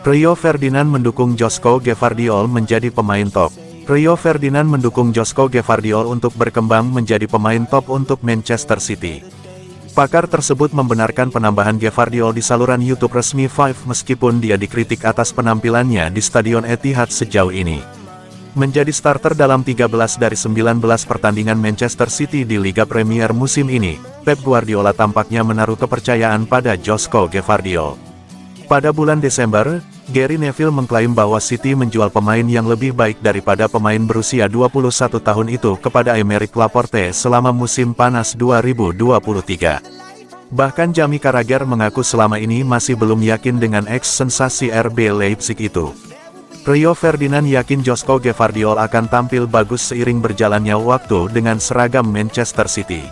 Rio Ferdinand mendukung Joško Gvardiol menjadi pemain top. Rio Ferdinand mendukung Joško Gvardiol untuk berkembang menjadi pemain top untuk Manchester City. Pakar tersebut membenarkan penambahan Gvardiol di saluran YouTube resmi Five meskipun dia dikritik atas penampilannya di Stadion Etihad sejauh ini. Menjadi starter dalam 13 dari 19 pertandingan Manchester City di Liga Premier musim ini, Pep Guardiola tampaknya menaruh kepercayaan pada Joško Gvardiol. Pada bulan Desember, Gary Neville mengklaim bahwa City menjual pemain yang lebih baik daripada pemain berusia 21 tahun itu kepada Aymeric Laporte selama musim panas 2023. Bahkan Jamie Carragher mengaku selama ini masih belum yakin dengan ex-sensasi RB Leipzig itu. Rio Ferdinand yakin Joško Gvardiol akan tampil bagus seiring berjalannya waktu dengan seragam Manchester City.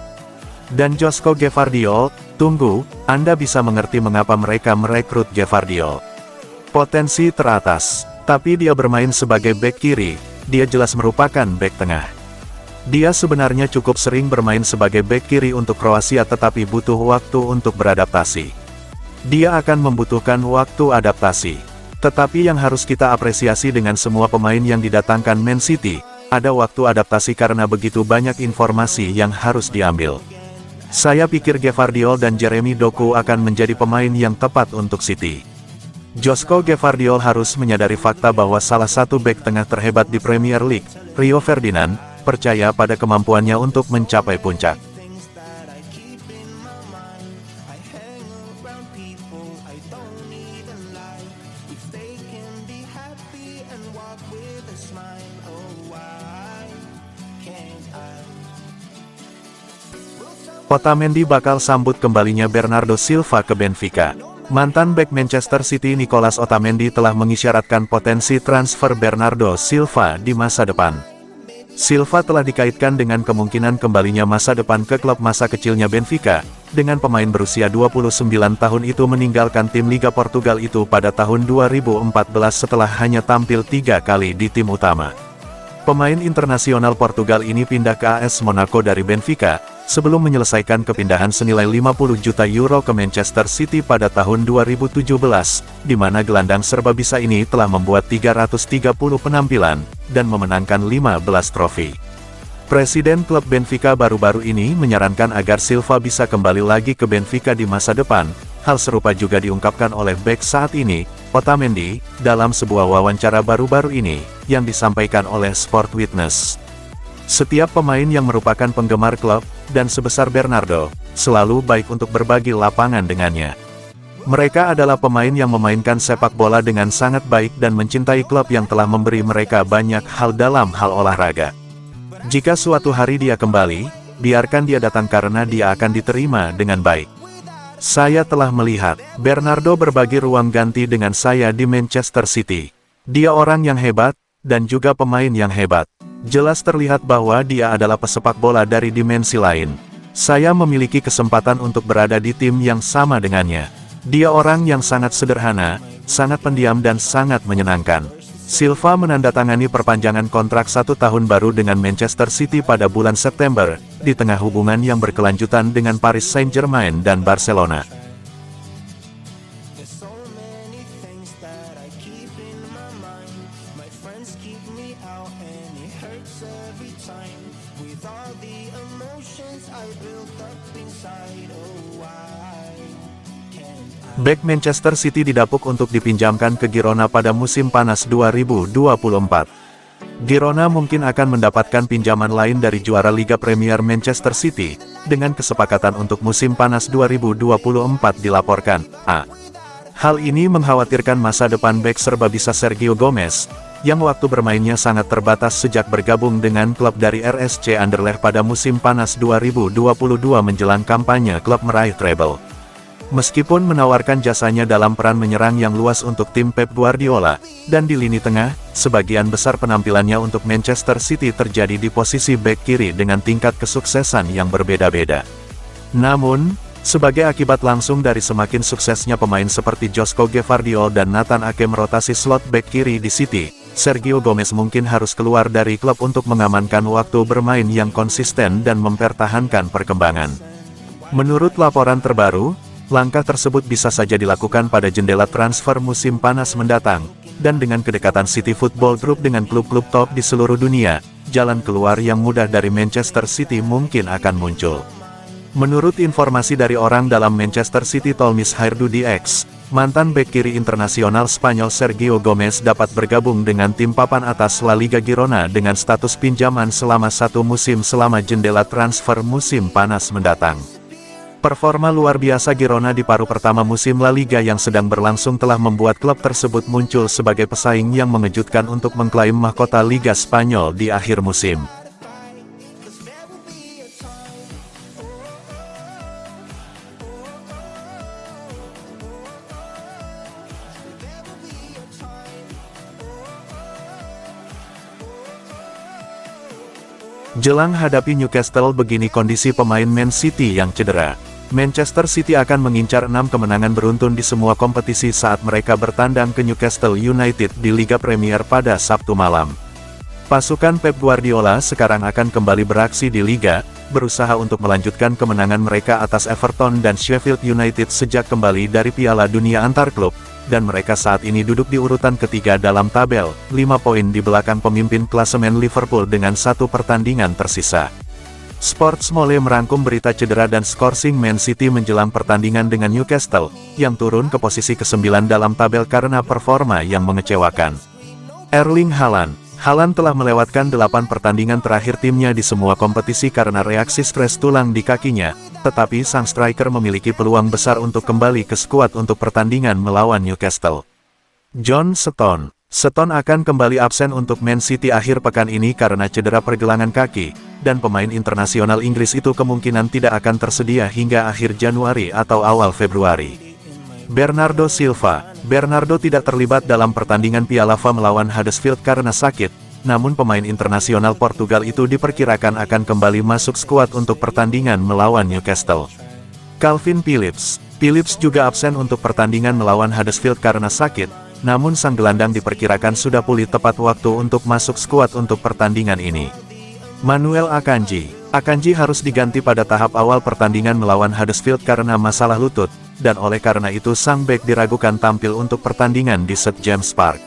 Dan Joško Gvardiol, tunggu, Anda bisa mengerti mengapa mereka merekrut Gvardiol. Potensi teratas, tapi dia bermain sebagai bek kiri, dia jelas merupakan bek tengah. Dia sebenarnya cukup sering bermain sebagai bek kiri untuk Kroasia tetapi butuh waktu untuk beradaptasi. Dia akan membutuhkan waktu adaptasi. Tetapi yang harus kita apresiasi dengan semua pemain yang didatangkan Man City, ada waktu adaptasi karena begitu banyak informasi yang harus diambil. Saya pikir Gvardiol dan Jeremy Doku akan menjadi pemain yang tepat untuk City. Joško Gvardiol harus menyadari fakta bahwa salah satu bek tengah terhebat di Premier League, Rio Ferdinand, percaya pada kemampuannya untuk mencapai puncak. Otamendi bakal sambut kembalinya Bernardo Silva ke Benfica. Mantan bek Manchester City Nicolas Otamendi telah mengisyaratkan potensi transfer Bernardo Silva di masa depan. Silva telah dikaitkan dengan kemungkinan kembalinya masa depan ke klub masa kecilnya Benfica, dengan pemain berusia 29 tahun itu meninggalkan tim Liga Portugal itu pada tahun 2014 setelah hanya tampil 3 kali di tim utama. Pemain internasional Portugal ini pindah ke AS Monaco dari Benfica, sebelum menyelesaikan kepindahan senilai 50 juta euro ke Manchester City pada tahun 2017, di mana gelandang serba bisa ini telah membuat 330 penampilan, dan memenangkan 15 trofi. Presiden klub Benfica baru-baru ini menyarankan agar Silva bisa kembali lagi ke Benfica di masa depan. Hal serupa juga diungkapkan oleh bek saat ini, Otamendi, dalam sebuah wawancara baru-baru ini, yang disampaikan oleh Sport Witness. Setiap pemain yang merupakan penggemar klub, dan sebesar Bernardo, selalu baik untuk berbagi lapangan dengannya. Mereka adalah pemain yang memainkan sepak bola dengan sangat baik dan mencintai klub yang telah memberi mereka banyak hal dalam hal olahraga. Jika suatu hari dia kembali, biarkan dia datang karena dia akan diterima dengan baik. Saya telah melihat Bernardo berbagi ruang ganti dengan saya di Manchester City. Dia orang yang hebat, dan juga pemain yang hebat. Jelas terlihat bahwa dia adalah pesepak bola dari dimensi lain. Saya memiliki kesempatan untuk berada di tim yang sama dengannya. Dia orang yang sangat sederhana, sangat pendiam dan sangat menyenangkan. Silva menandatangani perpanjangan kontrak 1 tahun baru dengan Manchester City pada bulan September, di tengah hubungan yang berkelanjutan dengan Paris Saint-Germain dan Barcelona. Bek Manchester City didapuk untuk dipinjamkan ke Girona pada musim panas 2024. Girona mungkin akan mendapatkan pinjaman lain dari juara Liga Premier Manchester City, dengan kesepakatan untuk musim panas 2024 dilaporkan. Hal ini mengkhawatirkan masa depan bek serba bisa Sergio Gomez, yang waktu bermainnya sangat terbatas sejak bergabung dengan klub dari RSC Anderlecht pada musim panas 2022 menjelang kampanye klub meraih treble. Meskipun menawarkan jasanya dalam peran menyerang yang luas untuk tim Pep Guardiola, dan di lini tengah, sebagian besar penampilannya untuk Manchester City terjadi di posisi bek kiri dengan tingkat kesuksesan yang berbeda-beda. Namun, sebagai akibat langsung dari semakin suksesnya pemain seperti Joško Gvardiol dan Nathan Ake merotasi slot bek kiri di City, Sergio Gomez mungkin harus keluar dari klub untuk mengamankan waktu bermain yang konsisten dan mempertahankan perkembangan. Menurut laporan terbaru, Langkah tersebut bisa saja dilakukan pada jendela transfer musim panas mendatang, dan dengan kedekatan City Football Group dengan klub-klub top di seluruh dunia, jalan keluar yang mudah dari Manchester City mungkin akan muncul. Menurut informasi dari orang dalam Manchester City Tolmis Hairdu X, mantan bek kiri internasional Spanyol Sergio Gomez dapat bergabung dengan tim papan atas La Liga Girona dengan status pinjaman selama 1 musim selama jendela transfer musim panas mendatang. Performa luar biasa Girona di paruh pertama musim La Liga yang sedang berlangsung telah membuat klub tersebut muncul sebagai pesaing yang mengejutkan untuk mengklaim mahkota Liga Spanyol di akhir musim. Jelang hadapi Newcastle, begini kondisi pemain Man City yang cedera. Manchester City akan mengincar 6 kemenangan beruntun di semua kompetisi saat mereka bertandang ke Newcastle United di Liga Premier pada Sabtu malam. Pasukan Pep Guardiola sekarang akan kembali beraksi di Liga, berusaha untuk melanjutkan kemenangan mereka atas Everton dan Sheffield United sejak kembali dari Piala Dunia Antar Klub, dan mereka saat ini duduk di urutan ketiga dalam tabel, 5 poin di belakang pemimpin klasemen Liverpool dengan 1 pertandingan tersisa. Sports Mole merangkum berita cedera dan skorsing Man City menjelang pertandingan dengan Newcastle, yang turun ke posisi ke-9 dalam tabel karena performa yang mengecewakan. Erling Haaland telah melewatkan 8 pertandingan terakhir timnya di semua kompetisi karena reaksi stres tulang di kakinya, tetapi sang striker memiliki peluang besar untuk kembali ke skuad untuk pertandingan melawan Newcastle. John Stones akan kembali absen untuk Man City akhir pekan ini karena cedera pergelangan kaki, dan pemain internasional Inggris itu kemungkinan tidak akan tersedia hingga akhir Januari atau awal Februari. Bernardo tidak terlibat dalam pertandingan Piala FA melawan Huddersfield karena sakit, namun pemain internasional Portugal itu diperkirakan akan kembali masuk skuad untuk pertandingan melawan Newcastle. Calvin Phillips juga absen untuk pertandingan melawan Huddersfield karena sakit, namun sang gelandang diperkirakan sudah pulih tepat waktu untuk masuk skuad untuk pertandingan ini. Manuel Akanji harus diganti pada tahap awal pertandingan melawan Huddersfield karena masalah lutut, dan oleh karena itu sang bek diragukan tampil untuk pertandingan di St. James Park.